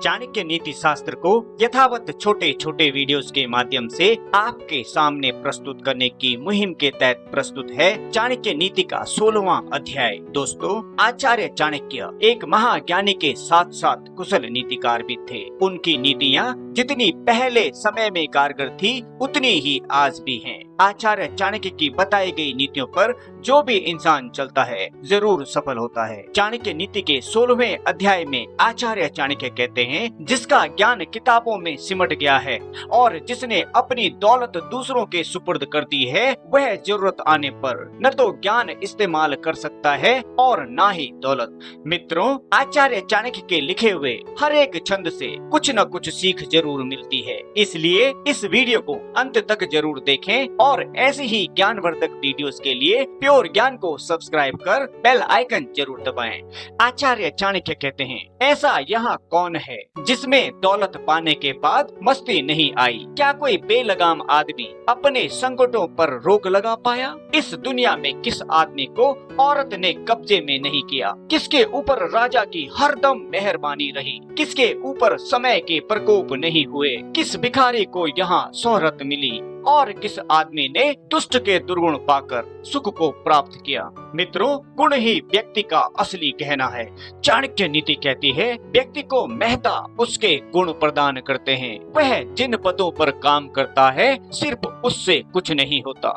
चाणक्य नीति शास्त्र को यथावत छोटे छोटे वीडियोस के माध्यम से आपके सामने प्रस्तुत करने की मुहिम के तहत प्रस्तुत है चाणक्य नीति का 16वां अध्याय। दोस्तों, आचार्य चाणक्य एक महाज्ञानी के साथ साथ कुशल नीतिकार भी थे। उनकी नीतियाँ जितनी पहले समय में कारगर थी उतनी ही आज भी हैं। आचार्य चाणक्य की बताई गई नीतियों पर जो भी इंसान चलता है जरूर सफल होता है। चाणक्य नीति के 16वें अध्याय में आचार्य चाणक्य कहते हैं, जिसका ज्ञान किताबों में सिमट गया है और जिसने अपनी दौलत दूसरों के सुपुर्द कर दी है, वह जरूरत आने पर न तो ज्ञान इस्तेमाल कर सकता है और न ही दौलत। मित्रों, आचार्य चाणक्य के लिखे हुए हर एक छंद से कुछ न कुछ सीख जरूर मिलती है, इसलिए इस वीडियो को अंत तक जरूर देखें और ऐसी ही ज्ञानवर्धक वीडियोस के लिए प्योर ज्ञान को सब्सक्राइब कर बेल आइकन जरूर दबाएं। आचार्य चाणक्य कहते हैं, ऐसा यहाँ कौन है जिसमें दौलत पाने के बाद मस्ती नहीं आई? क्या कोई बेलगाम आदमी अपने संकटों पर रोक लगा पाया? इस दुनिया में किस आदमी को औरत ने कब्जे में नहीं किया? किसके ऊपर राजा की हरदम मेहरबानी रही? किसके ऊपर समय के प्रकोप नहीं हुए? किस भिखारी को यहाँ शोहरत मिली और किस आदमी ने दुष्ट के दुर्गुण पाकर सुख को प्राप्त किया? मित्रों, गुण ही व्यक्ति का असली गहना है। चाणक्य नीति कहती है, व्यक्ति को महता उसके गुण प्रदान करते हैं। वह जिन पदों पर काम करता है सिर्फ उससे कुछ नहीं होता।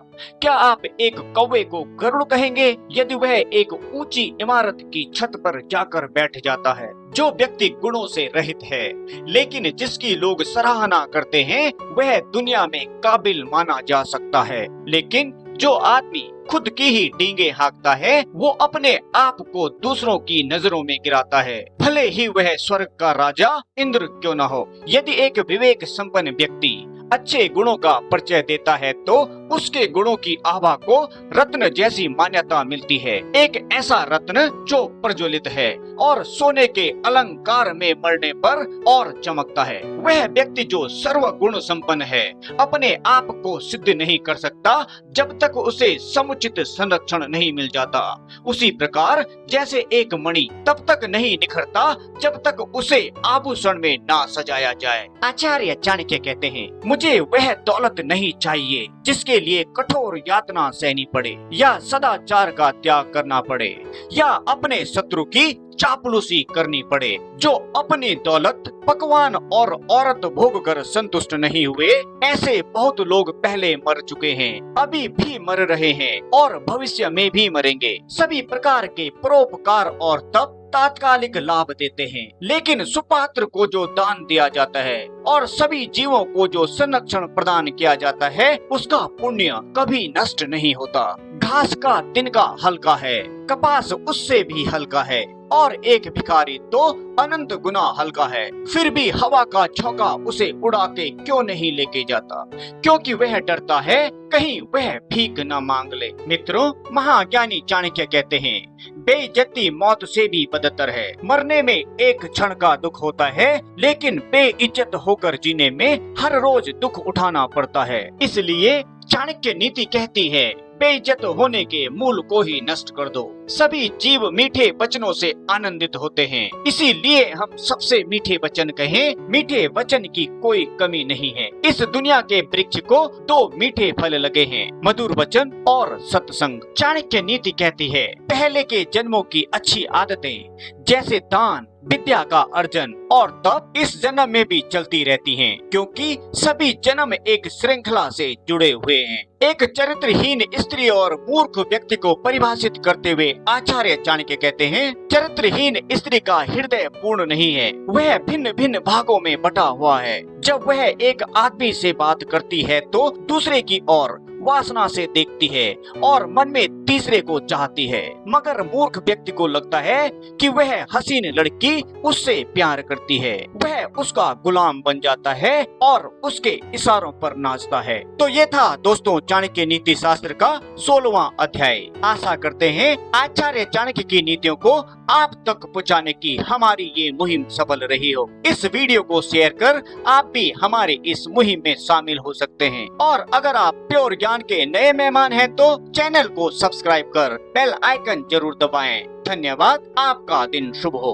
क्या आप एक कौवे को गरुड़ कहेंगे यदि वह एक ऊंची इमारत की छत पर जाकर बैठ जाता है? जो व्यक्ति गुणों से रहित है लेकिन जिसकी लोग सराहना करते हैं, वह दुनिया में काबिल माना जा सकता है। लेकिन जो आदमी खुद की ही डींगे हाँकता है, वो अपने आप को दूसरों की नजरों में गिराता है, भले ही वह स्वर्ग का राजा इंद्र क्यों न हो। यदि एक विवेक संपन्न व्यक्ति अच्छे गुणों का परिचय देता है तो उसके गुणों की आभा को रत्न जैसी मान्यता मिलती है। एक ऐसा रत्न जो प्रज्वलित है और सोने के अलंकार में मरने पर और चमकता है। वह व्यक्ति जो सर्व गुण संपन्न है अपने आप को सिद्ध नहीं कर सकता जब तक उसे समुचित संरक्षण नहीं मिल जाता। उसी प्रकार जैसे एक मणि तब तक नहीं निखरता जब तक उसे आभूषण में ना सजाया जाए। आचार्य चाणक्य कहते हैं, मुझे वह दौलत नहीं चाहिए जिसके लिए कठोर यातना सहनी पड़े या सदाचार का त्याग करना पड़े या अपने शत्रु की चापलूसी करनी पड़े। जो अपनी दौलत, पकवान और औरत भोग कर संतुष्ट नहीं हुए, ऐसे बहुत लोग पहले मर चुके हैं, अभी भी मर रहे हैं और भविष्य में भी मरेंगे। सभी प्रकार के परोपकार और तप तात्कालिक लाभ देते हैं, लेकिन सुपात्र को जो दान दिया जाता है और सभी जीवों को जो संरक्षण प्रदान किया जाता है, उसका पुण्य कभी नष्ट नहीं होता। घास का तिनका हल्का है, कपास उससे भी हल्का है और एक भिखारी तो अनंत गुना हल्का है। फिर भी हवा का झोंका उसे उड़ा के क्यों नहीं लेके जाता? क्योंकि वह डरता है कहीं वह भीख न मांग ले। मित्रों, महाज्ञानी चाणक्य कहते हैं, बेइज्जती मौत से भी बदतर है। मरने में एक क्षण का दुख होता है, लेकिन बेइज्जत होकर जीने में हर रोज दुख उठाना पड़ता है। इसलिए चाणक्य नीति कहती है, बेइज्जत होने के मूल को ही नष्ट कर दो। सभी जीव मीठे वचनों से आनंदित होते हैं, इसीलिए हम सबसे मीठे वचन कहें। मीठे वचन की कोई कमी नहीं है। इस दुनिया के वृक्ष को दो मीठे फल लगे हैं, मधुर वचन और सत्संग। चाणक्य नीति कहती है, पहले के जन्मों की अच्छी आदतें जैसे दान, विद्या का अर्जन और तप इस जन्म में भी चलती रहती हैं, क्योंकि सभी जन्म एक श्रृंखला से जुड़े हुए हैं। एक चरित्रहीन स्त्री और मूर्ख व्यक्ति को परिभाषित करते हुए आचार्य चाणक्य कहते हैं, चरित्रहीन स्त्री का हृदय पूर्ण नहीं है, वह भिन्न भिन्न भागों में बटा हुआ है। जब वह एक आदमी से बात करती है तो दूसरे की ओर वासना से देखती है और मन में तीसरे को चाहती है, मगर मूर्ख व्यक्ति को लगता है कि वह हसीन लड़की उससे प्यार करती है। वह उसका गुलाम बन जाता है और उसके इशारों पर नाचता है। तो ये था दोस्तों चाणक्य नीति शास्त्र का 16वां अध्याय। आशा करते हैं आचार्य चाणक्य की नीतियों को आप तक पहुंचाने की हमारी ये मुहिम सफल रही हो। इस वीडियो को शेयर कर आप भी हमारी इस मुहिम में शामिल हो सकते हैं। और अगर आप प्योर ज्ञान के नए मेहमान हैं तो चैनल को सब्सक्राइब कर बेल आइकन जरूर दबाएं। धन्यवाद। आपका दिन शुभ हो।